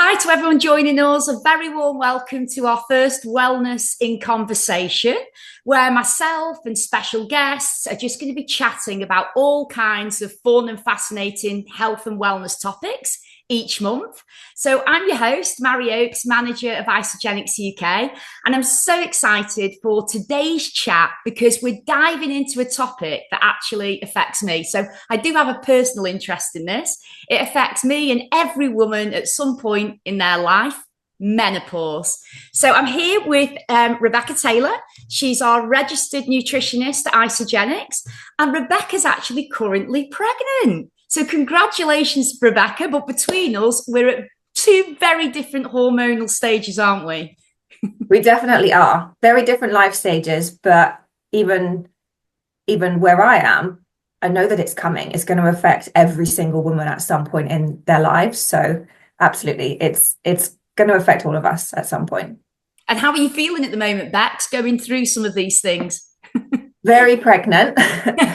hi to everyone joining us. A very warm welcome to our first Wellness in Conversation, where myself and special guests are just going to be chatting about all kinds of fun and fascinating health and wellness topics each month. So I'm your host, Mary Oakes, manager of Adaptogens UK, and I'm so excited for today's chat because we're diving into a topic that actually affects me. So I do have a personal interest in this. It affects me and every woman at some point in their life, menopause. So I'm here with Rebecca Taylor. She's our registered nutritionist at Isogenics, and Rebecca's actually currently pregnant. So congratulations, Rebecca. But between us, we're at two very different hormonal stages, aren't we? We definitely are. Very different life stages, but even where I am, I know that it's coming. It's going to affect every single woman at some point in their lives. So absolutely, it's going to affect all of us at some point. And how are you feeling at the moment, Bex, going through some of these things? Very pregnant,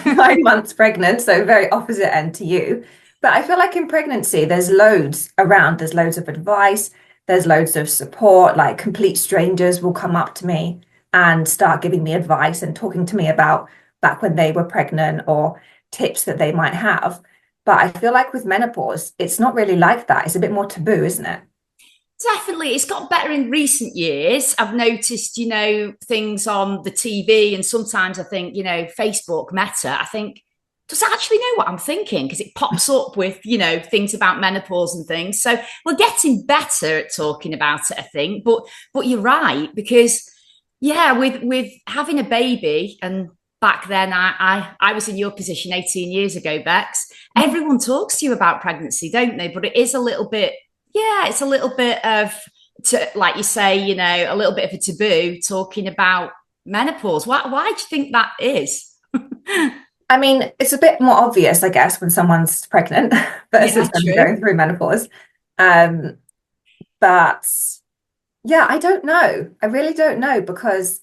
9 months pregnant, so very opposite end to you. But I feel like in pregnancy, there's loads around. There's loads of advice. There's loads of support. Like complete strangers will come up to me and start giving me advice and talking to me about back when they were pregnant or tips that they might have. But I feel like with menopause, it's not really like that. It's a bit more taboo, isn't it? Definitely, it's got better in recent years. I've noticed, things on the TV, and sometimes I think, Facebook, Meta, I think, does it actually know what I'm thinking? Because it pops up with, things about menopause and things. So we're getting better at talking about it, I think. But you're right, because with having a baby, and back then I was in your position 18 years ago, Bex, everyone talks to you about pregnancy, don't they? But it is a little bit, it's a little bit of, like you say, a little bit of a taboo talking about menopause. Why do you think that is? I mean, it's a bit more obvious, I guess, when someone's pregnant versus them going through menopause. But yeah, I don't know. I really don't know, because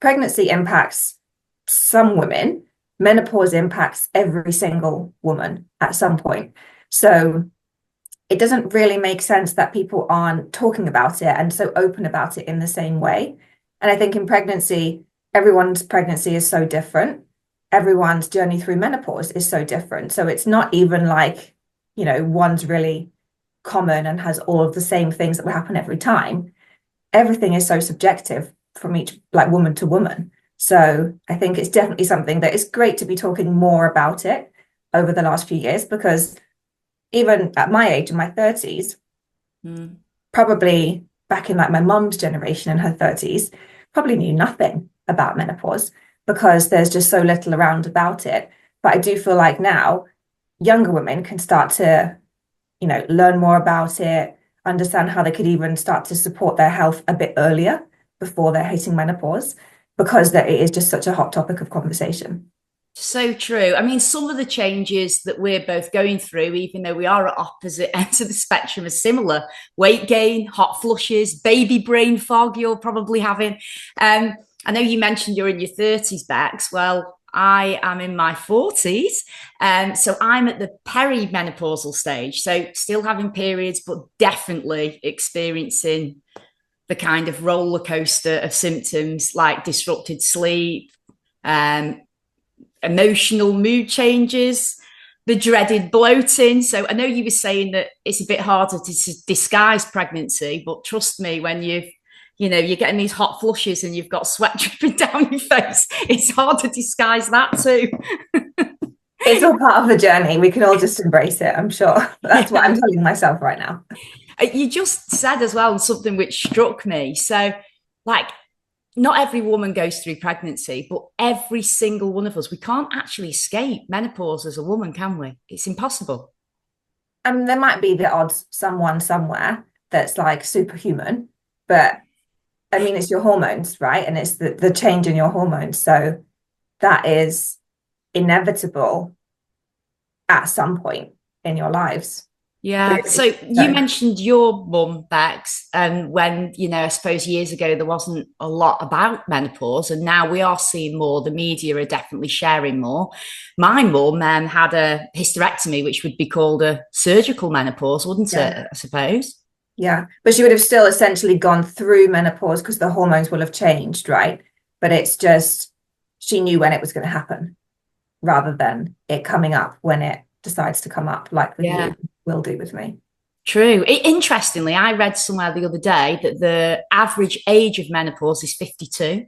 pregnancy impacts some women. Menopause impacts every single woman at some point. So it doesn't really make sense that people aren't talking about it and so open about it in the same way. And I think in pregnancy, everyone's pregnancy is so different. Everyone's journey through menopause is so different. So it's not even like, one's really common and has all of the same things that will happen every time. Everything is so subjective from each, like, woman to woman. So I think it's definitely something that is great to be talking more about it over the last few years, because even at my age, in my 30s, probably back in like my mum's generation in her 30s, probably knew nothing about menopause because there's just so little around about it. But I do feel like now younger women can start to, learn more about it, understand how they could even start to support their health a bit earlier before they're hitting menopause, because it is just such a hot topic of conversation. So true. I mean, some of the changes that we're both going through, even though we are at opposite ends of the spectrum, are similar. Weight gain, hot flushes, baby brain fog you're probably having. I know you mentioned you're in your 30s, Bex. Well, I am in my 40s. So I'm at the perimenopausal stage. So still having periods, but definitely experiencing the kind of roller coaster of symptoms like disrupted sleep, emotional mood changes, the dreaded bloating. So I know you were saying that it's a bit harder to disguise pregnancy, but trust me, when you're getting these hot flushes and you've got sweat dripping down your face, it's hard to disguise that too. It's all part of the journey. We can all just embrace it, I'm sure. That's what I'm telling myself right now. You just said as well something which struck me. So, like, not every woman goes through pregnancy, but every single one of us, we can't actually escape menopause as a woman, can we? It's impossible. I mean, there might be the odd someone somewhere that's like superhuman, but I mean, it's your hormones, right? And it's the change in your hormones. So that is inevitable at some point in your lives. Yeah. So you mentioned your mum, Bex, and when, I suppose years ago there wasn't a lot about menopause, and now we are seeing more. The media are definitely sharing more. My mum had a hysterectomy, which would be called a surgical menopause, wouldn't it? I suppose. Yeah. But she would have still essentially gone through menopause because the hormones will have changed, right? But it's just she knew when it was going to happen rather than it coming up when it decides to come up, like with Yeah. you will do with me. True. Interestingly, I read somewhere the other day that the average age of menopause is 52.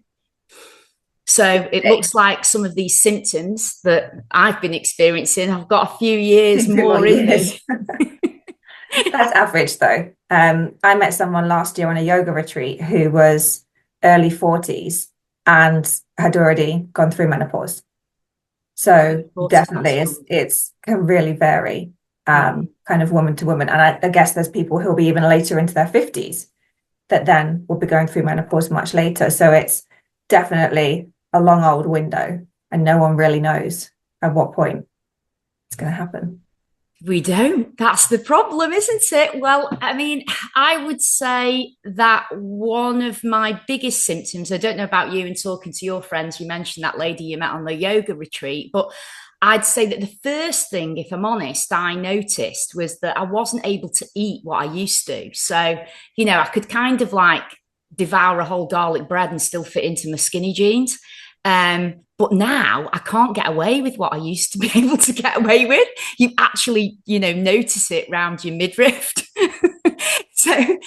So it Okay. looks like some of these symptoms that I've been experiencing, I've got a few years A few more more in years. me. That's average though. I met someone last year on a yoga retreat who was early 40s and had already gone through menopause. So 40, definitely that's it's can really vary mm. kind of woman to woman. And I guess there's people who'll be even later into their 50s that then will be going through menopause much later. So it's definitely a long old window and no one really knows at what point it's going to happen. We don't. That's the problem, isn't it? Well, I mean, I would say that one of my biggest symptoms, I don't know about you, and talking to your friends, you mentioned that lady you met on the yoga retreat, but I'd say that the first thing, if I'm honest, I noticed was that I wasn't able to eat what I used to. So, I could kind of like devour a whole garlic bread and still fit into my skinny jeans. But now I can't get away with what I used to be able to get away with. You actually, notice it round your midriff. So,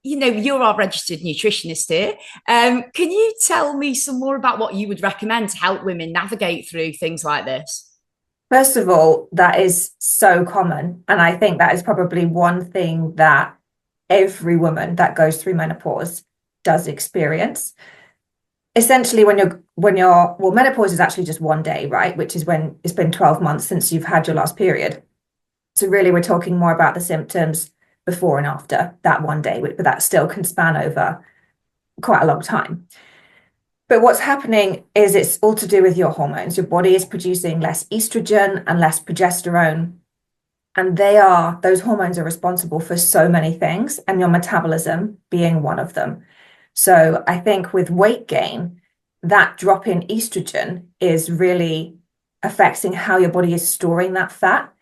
you're our registered nutritionist here. Can you tell me some more about what you would recommend to help women navigate through things like this? First of all, that is so common. And I think that is probably one thing that every woman that goes through menopause does experience. Essentially, well, menopause is actually just one day, right? Which is when it's been 12 months since you've had your last period. So really, we're talking more about the symptoms before and after that one day, but that still can span over quite a long time. But what's happening is it's all to do with your hormones. Your body is producing less estrogen and less progesterone. And those hormones are responsible for so many things, and your metabolism being one of them. So I think with weight gain, that drop in estrogen is really affecting how your body is storing that fat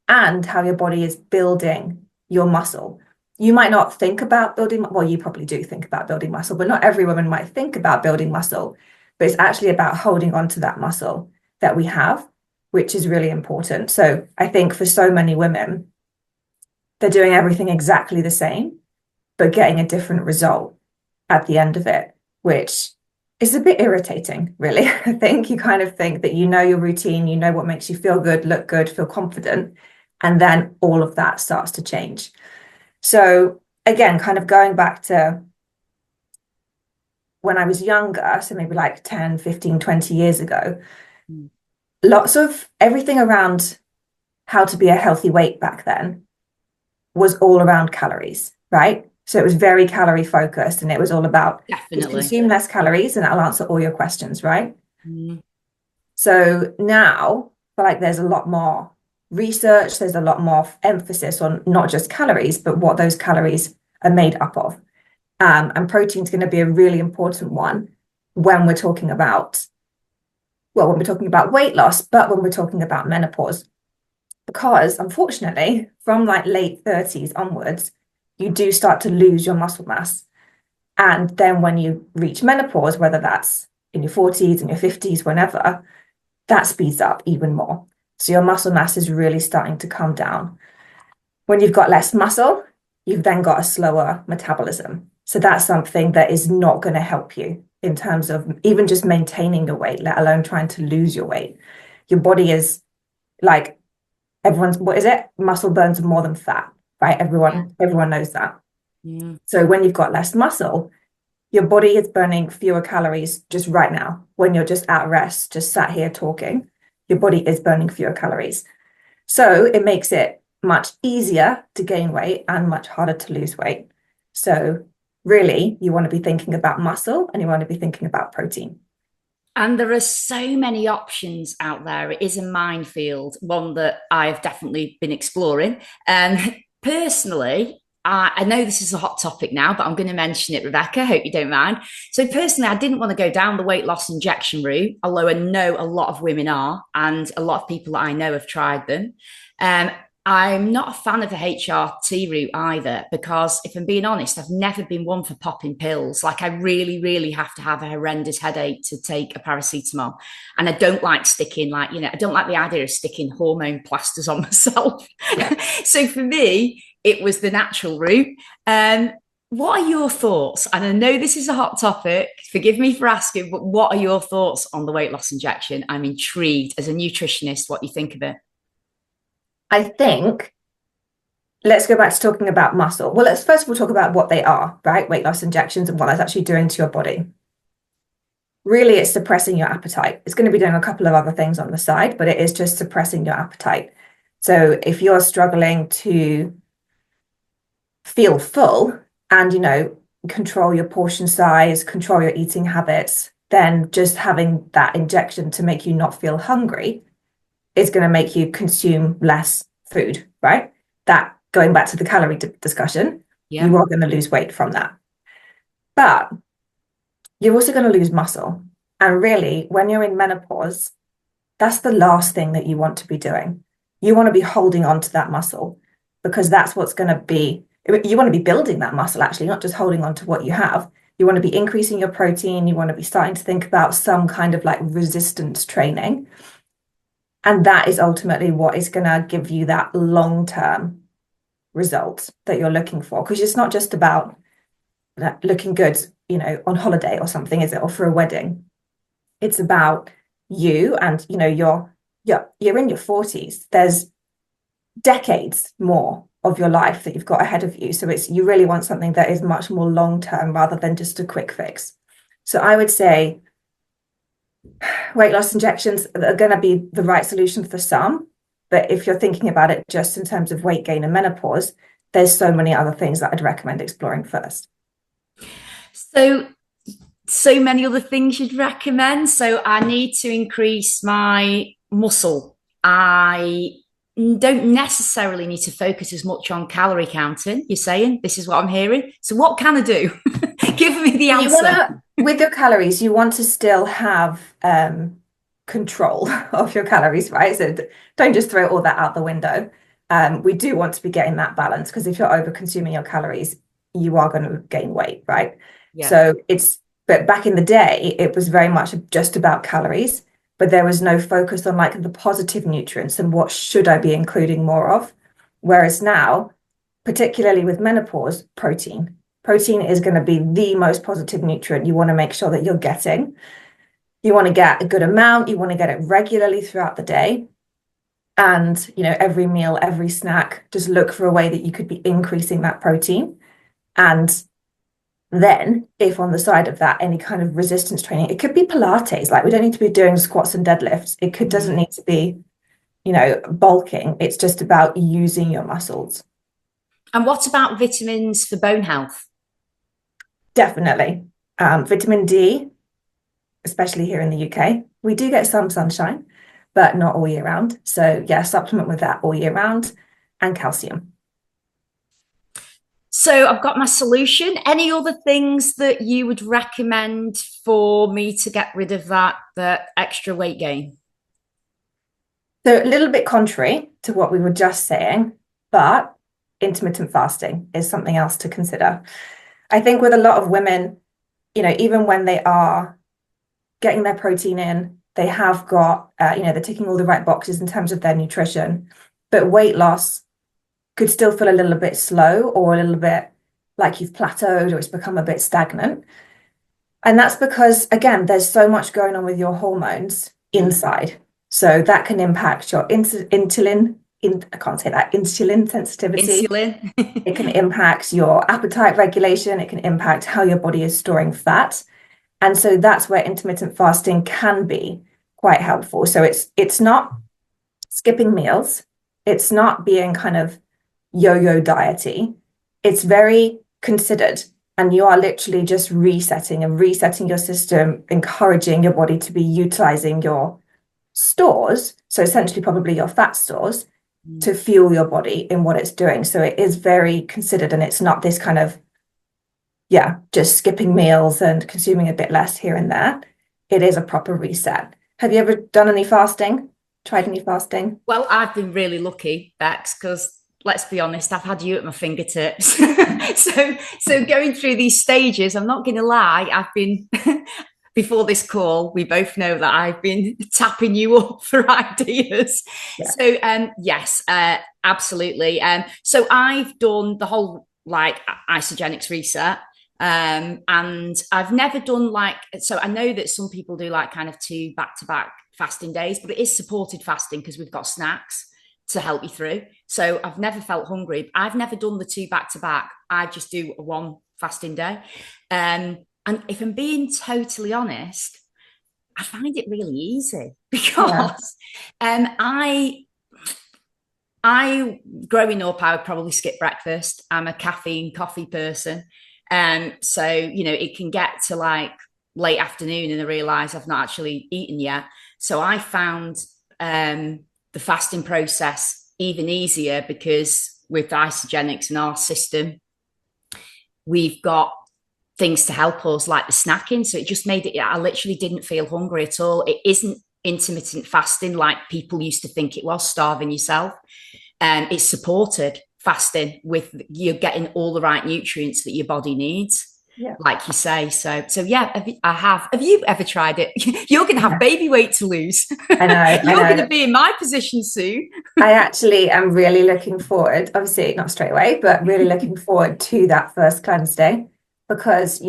and how your body is building your muscle. You might not think about building, well, you probably do think about building muscle, but not every woman might think about building muscle. But it's actually about holding on to that muscle that we have, which is really important. So I think for so many women, they're doing everything exactly the same, but getting a different result at the end of it, which is a bit irritating, really. I think you kind of think that you know your routine, you know what makes you feel good, look good, feel confident, and then all of that starts to change. So again, kind of going back to when I was younger, so maybe like 10, 15, 20 years ago, lots of everything around how to be a healthy weight back then was all around calories, right? So it was very calorie focused and it was all about just Definitely. consume less calories and that'll answer all your questions, right? Mm. So now, I feel like there's a lot more research, there's a lot more emphasis on not just calories, but what those calories are made up of. And protein is going to be a really important one when we're talking about, well, when we're talking about weight loss, but when we're talking about menopause. Because unfortunately, from like late 30s onwards, you do start to lose your muscle mass. And then when you reach menopause, whether that's in your 40s, in your 50s, whenever, that speeds up even more. So your muscle mass is really starting to come down. When you've got less muscle, you've then got a slower metabolism. So that's something that is not going to help you in terms of even just maintaining your weight, let alone trying to lose your weight. Your body is like what is it? Muscle burns more than fat, right? Everyone knows that. Yeah. So when you've got less muscle, your body is burning fewer calories just right now. When you're just at rest, just sat here talking, your body is burning fewer calories. So it makes it much easier to gain weight and much harder to lose weight. So really, you want to be thinking about muscle and you want to be thinking about protein. And there are so many options out there. It is a minefield, one that I've definitely been exploring. Personally, I know this is a hot topic now, but I'm going to mention it, Rebecca. Hope you don't mind. So, personally, I didn't want to go down the weight loss injection route, although I know a lot of women are, and a lot of people that I know have tried them. Um, I'm not a fan of the HRT route either, because if I'm being honest, I've never been one for popping pills. Like, I really, really have to have a horrendous headache to take a paracetamol. And I don't like sticking, like, I don't like the idea of sticking hormone plasters on myself. Yeah. So for me, it was the natural route. What are your thoughts? And I know this is a hot topic. Forgive me for asking, but what are your thoughts on the weight loss injection? I'm intrigued as a nutritionist what you think of it. I think let's go back to talking about muscle. Well, let's first of all talk about what they are, right? Weight loss injections and what that's actually doing to your body. Really, it's suppressing your appetite. It's going to be doing a couple of other things on the side, but it is just suppressing your appetite. So if you're struggling to feel full and, control your portion size, control your eating habits, then just having that injection to make you not feel hungry is going to make you consume less food, right? That, going back to the calorie discussion, Yeah. you are going to lose weight from that. But you're also going to lose muscle. And really, when you're in menopause, that's the last thing that you want to be doing. You want to be holding on to that muscle, because that's what's going to be, you want to be building that muscle, actually, not just holding on to what you have. You want to be increasing your protein. You want to be starting to think about some kind of like resistance training. And that is ultimately what is going to give you that long-term result that you're looking for. Because it's not just about looking good, on holiday or something, is it? Or for a wedding. It's about you and, you're in your 40s. There's decades more of your life that you've got ahead of you. So you really want something that is much more long-term rather than just a quick fix. So I would say weight loss injections are going to be the right solution for some. But if you're thinking about it just in terms of weight gain and menopause, there's so many other things that I'd recommend exploring first. So many other things you'd recommend. So I need to increase my muscle. I don't necessarily need to focus as much on calorie counting. You're saying this is what I'm hearing. So what can I do? Give me the answer. With your calories, you want to still have control of your calories, right? So don't just throw all that out the window. We do want to be getting that balance, because if you're over consuming your calories, you are going to gain weight, right? Yeah. So but back in the day, it was very much just about calories, but there was no focus on like the positive nutrients and what should I be including more of. Whereas now, particularly with menopause, protein is going to be the most positive nutrient you want to make sure that you're getting. You want to get a good amount. You want to get it regularly throughout the day. And, every meal, every snack, just look for a way that you could be increasing that protein. And then if on the side of that, any kind of resistance training, it could be Pilates. Like, we don't need to be doing squats and deadlifts. Doesn't need to be, bulking. It's just about using your muscles. And what about vitamins for bone health? Definitely. Vitamin D, especially here in the UK, we do get some sunshine, but not all year round. So yeah, supplement with that all year round, and calcium. So I've got my solution. Any other things that you would recommend for me to get rid of that extra weight gain? So a little bit contrary to what we were just saying, but intermittent fasting is something else to consider. I think with a lot of women, even when they are getting their protein in, they have got, they're ticking all the right boxes in terms of their nutrition, but weight loss could still feel a little bit slow, or a little bit like you've plateaued, or it's become a bit stagnant. And that's because, again, there's so much going on with your hormones inside. So that can impact your insulin sensitivity. Insulin. It can impact your appetite regulation. It can impact how your body is storing fat. And so that's where intermittent fasting can be quite helpful. So it's not skipping meals. It's not being kind of yo-yo diety. It's very considered, and you are literally just resetting your system, encouraging your body to be utilizing your stores, so essentially probably your fat stores, to fuel your body in what it's doing. So it is very considered, and it's not this kind of just skipping meals and consuming a bit less here and there. It is a proper reset. Have you ever done any fasting? tried any fasting? Well, I've been really lucky, Bex, because let's be honest, I've had you at my fingertips. So going through these stages, I'm not going to lie, I've been before this call, we both know that I've been tapping you up for ideas. Yeah. So yes, absolutely. So I've done the whole like isogenics reset. And I've never done like, so I know that some people do like kind of 2 back-to-back fasting days, but it is supported fasting because we've got snacks to help you through. So I've never felt hungry. I've never done the 2 back-to-back. I just do a 1 fasting day. And if I'm being totally honest, I find it really easy because I growing up, I would probably skip breakfast. I'm a caffeine coffee person. So, it can get to like late afternoon and I realize I've not actually eaten yet. So I found the fasting process even easier because with isogenics in our system, we've got things to help us like the snacking. So it just made it, I literally didn't feel hungry at all. It isn't intermittent fasting like people used to think it was, starving yourself. It's supported fasting with you're getting all the right nutrients that your body needs, like you say. So yeah, I have. Have you ever tried it? You're going to have baby weight to lose. I know. You're going to be in my position soon. I actually am really looking forward, obviously not straight away, but really looking forward to that first cleanse day because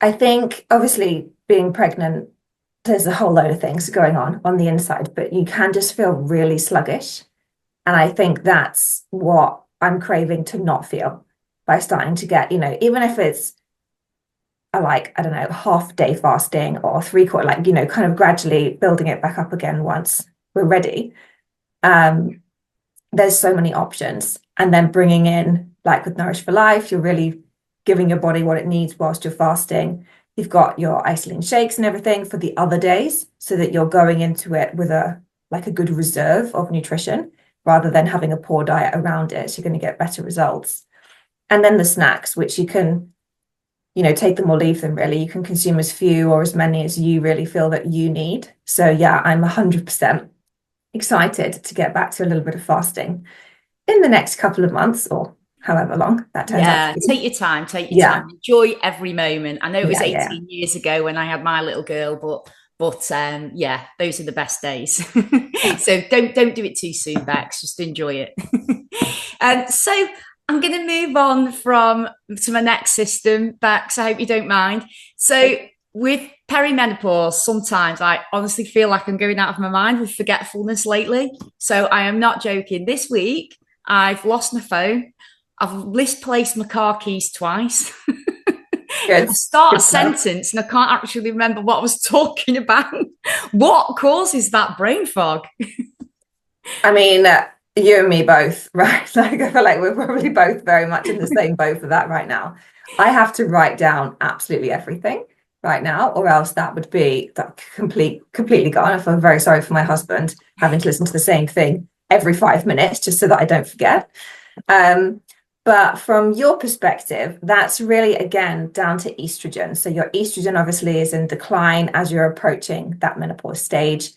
I think obviously being pregnant, there's a whole load of things going on the inside, but you can just feel really sluggish. And I think that's what I'm craving to not feel by starting to get, even if it's I don't know, half day fasting or 3/4, kind of gradually building it back up again once we're ready. There's so many options. And then bringing in, like with Nourish for Life, you're really giving your body what it needs whilst you're fasting. You've got your isolene shakes and everything for the other days so that you're going into it with a good reserve of nutrition rather than having a poor diet around it. So you're going to get better results. And then the snacks, which you can, take them or leave them really. You can consume as few or as many as you really feel that you need. So yeah, I'm 100% excited to get back to a little bit of fasting in the next couple of months or however long that turns out. Take your time, time. Enjoy every moment. I know it was 18 yeah. years ago when I had my little girl, but yeah, those are the best days. So don't do it too soon, Bex. Just enjoy it. So I'm going to move on to my next system, Bex. I hope you don't mind. So with perimenopause, sometimes I honestly feel like I'm going out of my mind with forgetfulness lately. So I am not joking. This week, I've lost my phone. I've misplaced my car keys twice. I start a sentence and I can't actually remember what I was talking about. What causes that brain fog? I mean, you and me both, right? I feel like we're probably both very much in the same boat for that right now. I have to write down absolutely everything right now, or else that would be completely gone. I feel very sorry for my husband having to listen to the same thing every 5 minutes just so that I don't forget. But from your perspective, that's really, again, down to estrogen. So your estrogen obviously is in decline as you're approaching that menopause stage,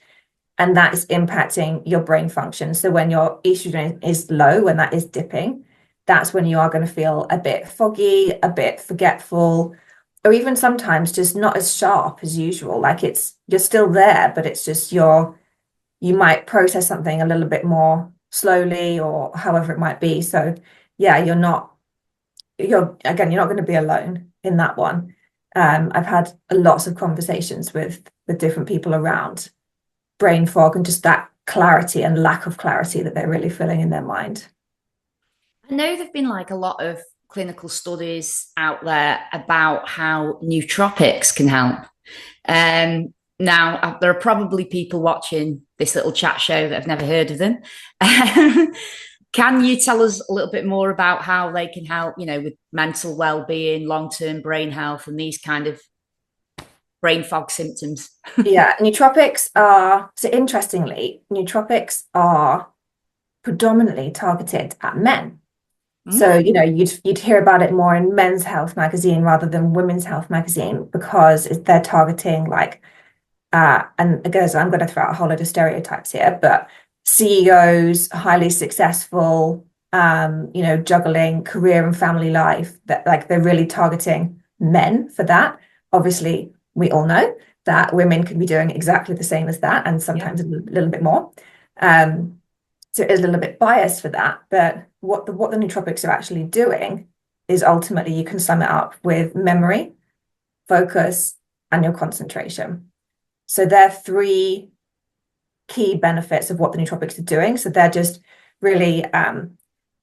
and that is impacting your brain function. So when your estrogen is low, when that is dipping, that's when you are going to feel a bit foggy, a bit forgetful, or even sometimes just not as sharp as usual. Like you're still there, but it's just you might process something a little bit more slowly or however it might be. So yeah, you're not going to be alone in that one. I've had lots of conversations with different people around brain fog and just that clarity and lack of clarity that they're really feeling in their mind. I know there've been like a lot of clinical studies out there about how nootropics can help. Now, there are probably people watching this little chat show that have never heard of them. Can you tell us a little bit more about how they can help, with mental well-being, long-term brain health, and these kind of brain fog symptoms? Yeah, nootropics are, so interestingly, nootropics are predominantly targeted at men. So, you'd hear about it more in Men's Health magazine rather than Women's Health magazine because they're targeting like and again, so I'm going to throw out a whole lot of stereotypes here, but CEOs, highly successful, juggling career and family life, that like they're really targeting men for that. Obviously, we all know that women can be doing exactly the same as that, and sometimes a little bit more. So it is a little bit biased for that. But what the nootropics are actually doing is ultimately you can sum it up with memory, focus, and your concentration. So there are three key benefits of what the nootropics are doing. So they're just really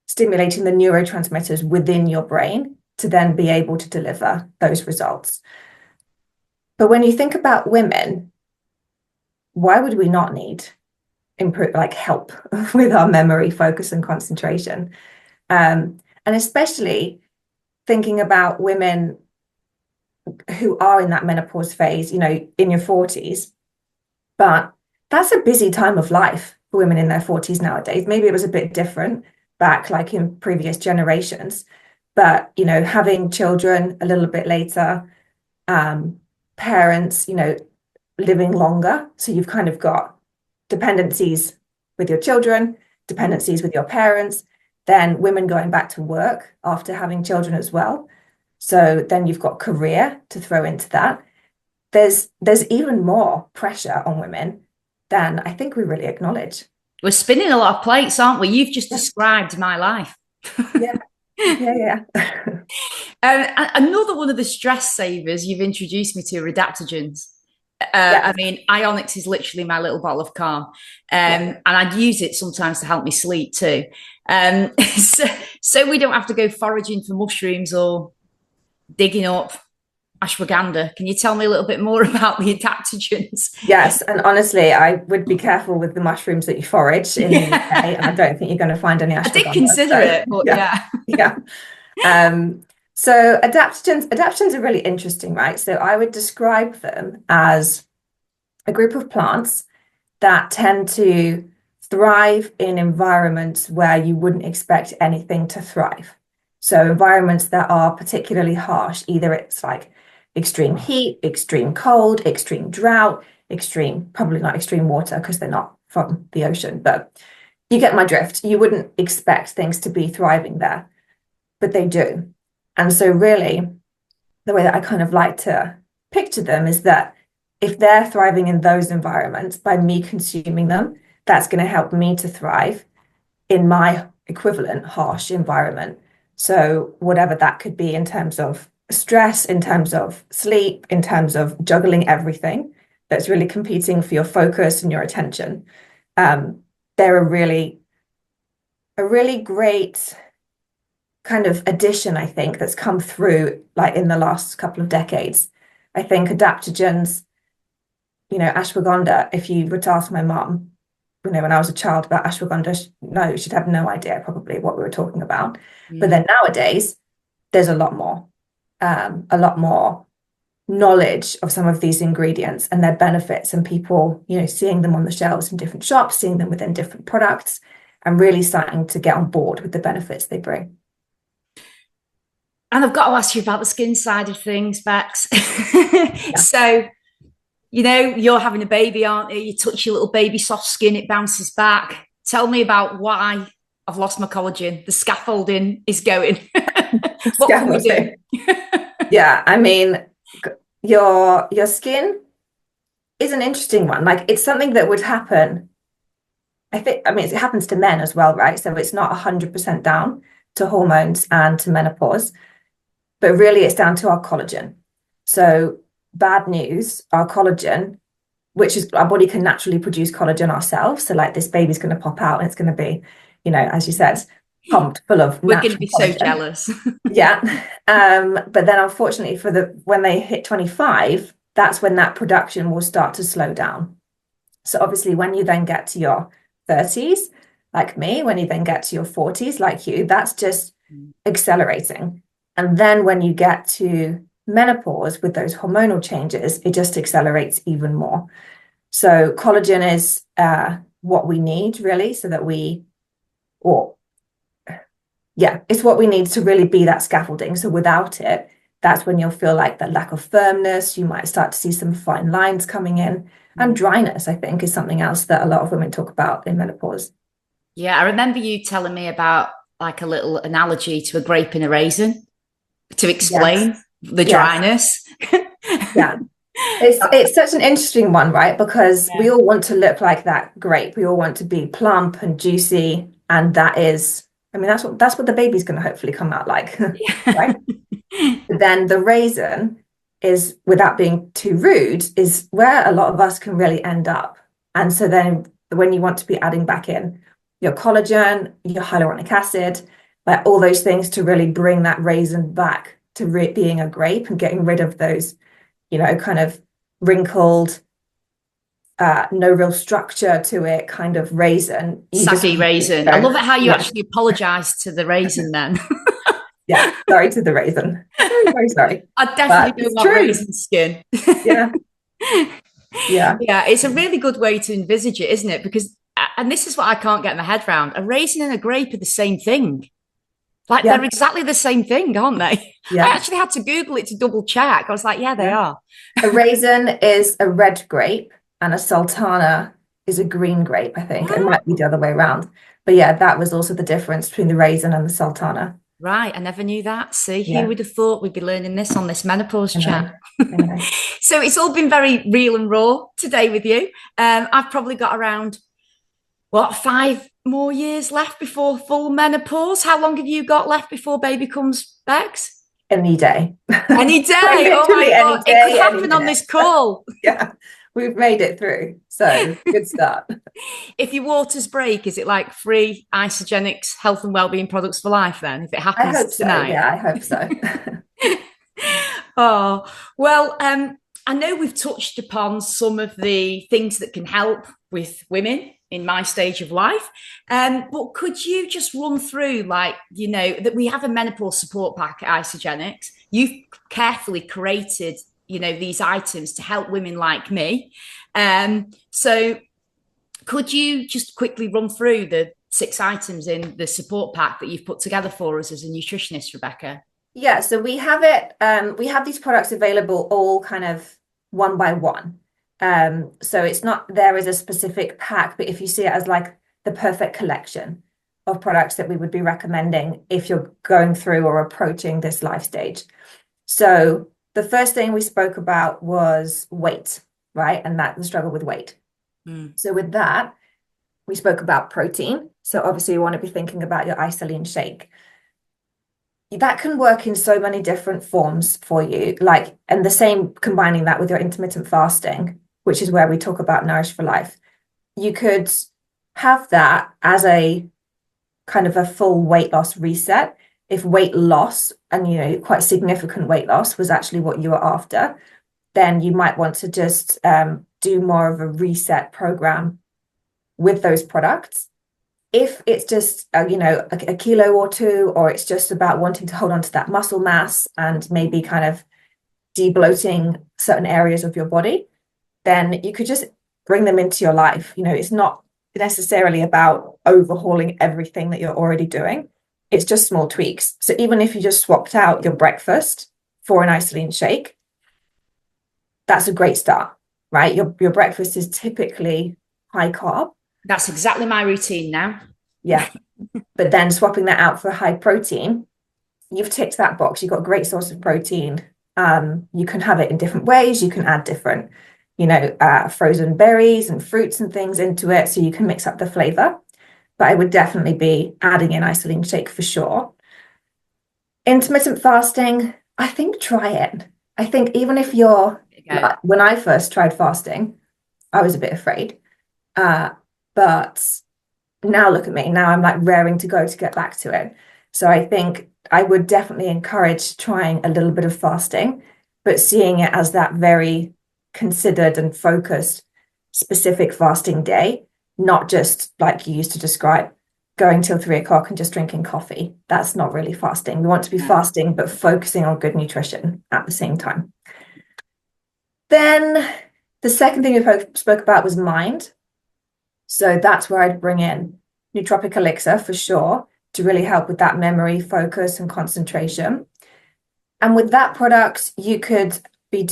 stimulating the neurotransmitters within your brain to then be able to deliver those results. But when you think about women, why would we not need help with our memory, focus, and concentration? And especially thinking about women who are in that menopause phase, in your 40s, but that's a busy time of life for women in their 40s nowadays. Maybe it was a bit different back like in previous generations, but having children a little bit later, parents living longer, so you've kind of got dependencies with your children, dependencies with your parents, then women going back to work after having children as well. So then you've got career to throw into that. There's even more pressure on women than I think we really acknowledge. We're spinning a lot of plates, aren't we? You've just described my life. Yeah. Another one of the stress savers you've introduced me to are adaptogens. I mean, Ionics is literally my little bottle of calm. And I'd use it sometimes to help me sleep too. So we don't have to go foraging for mushrooms or digging up ashwagandha. Can you tell me a little bit more about the adaptogens? Yes, and honestly, I would be careful with the mushrooms that you forage in the UK, and I don't think you're going to find any ashwagandha. I did consider it, but yeah. So adaptogens are really interesting, right? So I would describe them as a group of plants that tend to thrive in environments where you wouldn't expect anything to thrive. So environments that are particularly harsh, either it's like extreme heat, extreme cold, extreme drought, probably not extreme water because they're not from the ocean, but you get my drift. You wouldn't expect things to be thriving there, but they do. And so really, the way that I kind of like to picture them is that if they're thriving in those environments, by me consuming them, that's going to help me to thrive in my equivalent harsh environment. So whatever that could be in terms of stress, in terms of sleep, in terms of juggling everything that's really competing for your focus and your attention, they're a really great kind of addition, I think, that's come through like in the last couple of decades. I think adaptogens, ashwagandha, if you were to ask my mum, when I was a child about ashwagandha, she'd have no idea probably what we were talking about. But then nowadays, there's a lot more knowledge of some of these ingredients and their benefits, and people, seeing them on the shelves in different shops, seeing them within different products, and really starting to get on board with the benefits they bring. And I've got to ask you about the skin side of things, Bex. So, you're having a baby, aren't you? You touch your little baby soft skin, it bounces back. Tell me about why I've lost my collagen. The scaffolding is going. What can we do? Yeah, I mean, your skin is an interesting one. Like, it's something that would happen. It happens to men as well, right? So it's not 100% down to hormones and to menopause, but really it's down to our collagen. So bad news, our collagen, which is our body can naturally produce collagen ourselves. So like this baby's going to pop out and it's going to be, as you said, pumped full of We're going to be collagen. So jealous. Yeah. But then unfortunately when they hit 25, that's when that production will start to slow down. So obviously when you then get to your 30s, like me, when you then get to your 40s, like you, that's just accelerating. And then when you get to menopause with those hormonal changes, it just accelerates even more. So collagen is what we need really, so that it's what we need to really be that scaffolding. So without it, That's when you'll feel like that lack of firmness. You might start to see some fine lines coming in. And dryness, I think, is something else that a lot of women talk about in menopause. Yeah, I remember you telling me about like a little analogy to a grape and a raisin to explain Yes. the Yes. dryness. Yeah. It's such an interesting one, right? Because we all want to look like that grape. We all want to be plump and juicy. And that is, I mean, that's what the baby's going to hopefully come out like, right? But then the raisin is, without being too rude, is where a lot of us can really end up. And so then when you want to be adding back in your collagen, your hyaluronic acid, like all those things to really bring that raisin back to being a grape and getting rid of those, kind of wrinkled, no real structure to it kind of raisin. Saggy raisin. I love it how you actually apologize to the raisin then. Yeah, sorry to the raisin. Very, very sorry. I definitely don't want raisin skin. Yeah. Yeah. Yeah, it's a really good way to envisage it, isn't it? Because, and this is what I can't get my head around, a raisin and a grape are the same thing. Like they're exactly the same thing, aren't they? Yeah. I actually had to Google it to double check. I was like, yeah, they are. A raisin is a red grape and a sultana is a green grape, I think. It might be the other way around. But yeah, that was also the difference between the raisin and the sultana. Right, I never knew that. See, who would have thought we'd be learning this on this menopause chat? So it's all been very real and raw today with you. I've probably got around, 5 more years left before full menopause. How long have you got left before baby comes, Bex? Any day. Any day. Oh my God, it could happen on this call. Yeah, we've made it through. So good start. If your waters break, is it like free Isogenics health and wellbeing products for life then? If it happens I hope so. tonight? Yeah, I hope so. Oh, well, I know we've touched upon some of the things that can help with women in my stage of life. But could you just run through, that we have a menopause support pack at Isogenics. You've carefully created, these items to help women like me. So could you just quickly run through the 6 items in the support pack that you've put together for us as a nutritionist, Rebecca? Yeah, so we have it, we have these products available all kind of one by one. So it's not there is a specific pack, but if you see it as like the perfect collection of products that we would be recommending if you're going through or approaching this life stage. So the first thing we spoke about was weight, right? And that the struggle with weight. So with that, we spoke about protein. So obviously you want to be thinking about your isolene shake. That can work in so many different forms for you, and the same combining that with your intermittent fasting, which is where we talk about Nourish for Life. You could have that as a kind of a full weight loss reset. If weight loss and, quite significant weight loss was actually what you were after, then you might want to just do more of a reset program with those products. If it's just, a kilo or 2, or it's just about wanting to hold on to that muscle mass and maybe kind of de-bloating certain areas of your body, then you could just bring them into your life. It's not necessarily about overhauling everything that you're already doing. It's just small tweaks. So even if you just swapped out your breakfast for an isolene shake, that's a great start, right? Your breakfast is typically high carb. That's exactly my routine now. Yeah. But then swapping that out for high protein, you've ticked that box. You've got a great source of protein. You can have it in different ways. You can add different, frozen berries and fruits and things into it, so you can mix up the flavor. But I would definitely be adding in isolene shake for sure. Intermittent fasting, I think try it. I think even if when I first tried fasting, I was a bit afraid. But now look at me. Now I'm like raring to go to get back to it. So I think I would definitely encourage trying a little bit of fasting, but seeing it as that very considered and focused specific fasting day, not just like you used to describe going till 3 o'clock and just drinking coffee. That's not really fasting. We want to be fasting, but focusing on good nutrition at the same time. Then the second thing we spoke about was mind. So that's where I'd bring in nootropic elixir for sure to really help with that memory, focus, and concentration. And with that product, you could be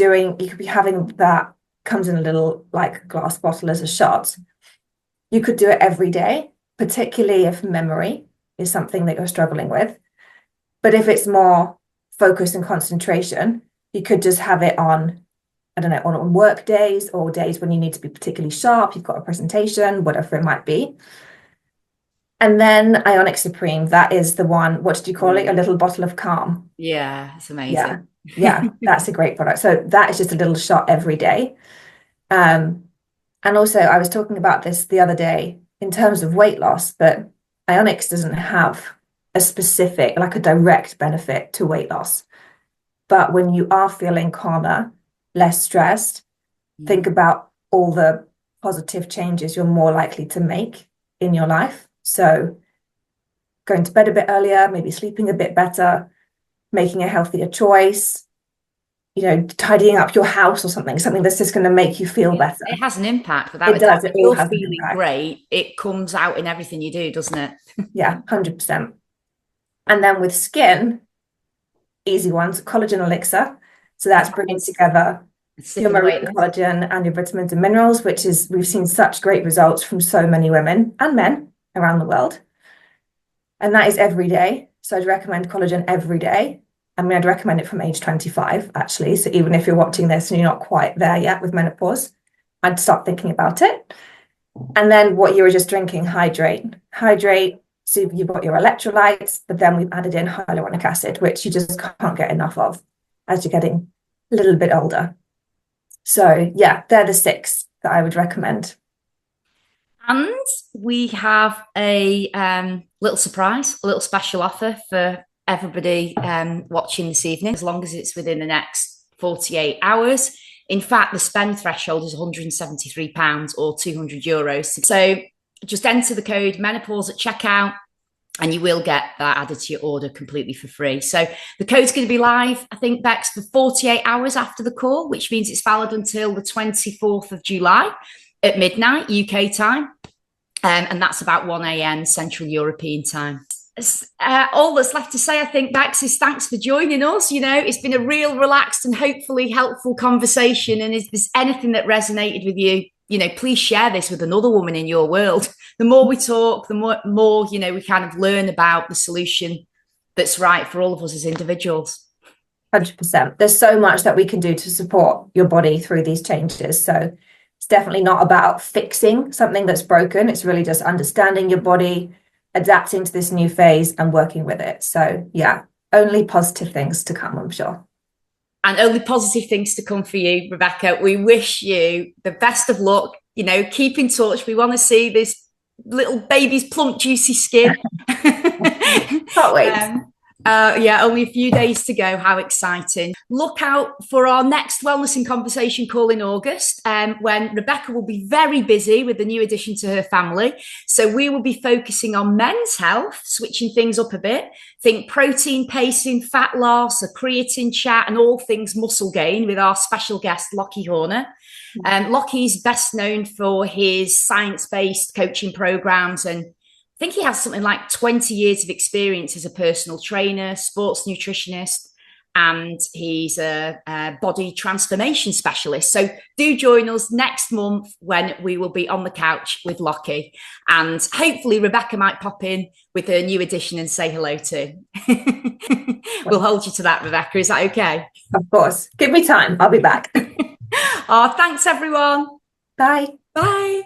having that, comes in a little like glass bottle as a shot. You could do it every day, particularly if memory is something that you're struggling with. But if it's more focus and concentration, you could just have it on, I don't know, on work days or days when you need to be particularly sharp, you've got a presentation, whatever it might be. And then Ionic Supreme, that is the one, what did you call it? A little bottle of calm. Yeah, it's amazing. Yeah, that's a great product. So that is just a little shot every day. And also, I was talking about this the other day in terms of weight loss, but Ionics doesn't have a specific, like a direct benefit to weight loss. But when you are feeling calmer, less stressed, think about all the positive changes you're more likely to make in your life. So going to bed a bit earlier, maybe sleeping a bit better, making a healthier choice, tidying up your house or something that's just going to make you feel better. It has an impact, without it does. It all has an feeling impact. great, it comes out in everything you do, doesn't it? Yeah, 100%. And then with skin, easy ones, collagen elixir. So that's bringing together your marine collagen and your vitamins and minerals, which is, we've seen such great results from so many women and men around the world. And that is every day. So I'd recommend collagen every day. I mean, I'd recommend it from age 25, actually. So even if you're watching this and you're not quite there yet with menopause, I'd start thinking about it. And then what you were just drinking, hydrate. So you've got your electrolytes, but then we've added in hyaluronic acid, which you just can't get enough of as you're getting a little bit older. So yeah, they're the 6 that I would recommend. And we have a little surprise, a little special offer for everybody watching this evening, as long as it's within the next 48 hours. In fact, the spend threshold is £173 or €200. So just enter the code menopause at checkout and you will get that added to your order completely for free. So the code's going to be live, I think, Bex, for 48 hours after the call, which means it's valid until the 24th of July at midnight UK time. And that's about 1 a.m. Central European time. All that's left to say, I think, Bex, is thanks for joining us. It's been a real relaxed and hopefully helpful conversation. And if there's anything that resonated with you, please share this with another woman in your world. The more we talk, the more we kind of learn about the solution that's right for all of us as individuals. 100%. There's so much that we can do to support your body through these changes. So it's definitely not about fixing something that's broken. It's really just understanding your body, adapting to this new phase and working with it. So yeah, only positive things to come, I'm sure. And only positive things to come for you, Rebecca. We wish you the best of luck. Keep in touch. We want to see this little baby's plump, juicy skin. Can't wait. Only a few days to go. How exciting. Look out for our next Wellness in Conversation call in August, when Rebecca will be very busy with the new addition to her family. So we will be focusing on men's health, switching things up a bit. Think protein pacing, fat loss, a creatine chat, and all things muscle gain with our special guest, Lockie Horner. Lockie's best known for his science-based coaching programs, and I think he has something like 20 years of experience as a personal trainer, sports nutritionist, and he's a body transformation specialist. So do join us next month when we will be on the couch with Lockie. And hopefully Rebecca might pop in with her new addition and say hello too. We'll hold you to that, Rebecca. Is that okay? Of course. Give me time. I'll be back. Oh, thanks, everyone. Bye. Bye.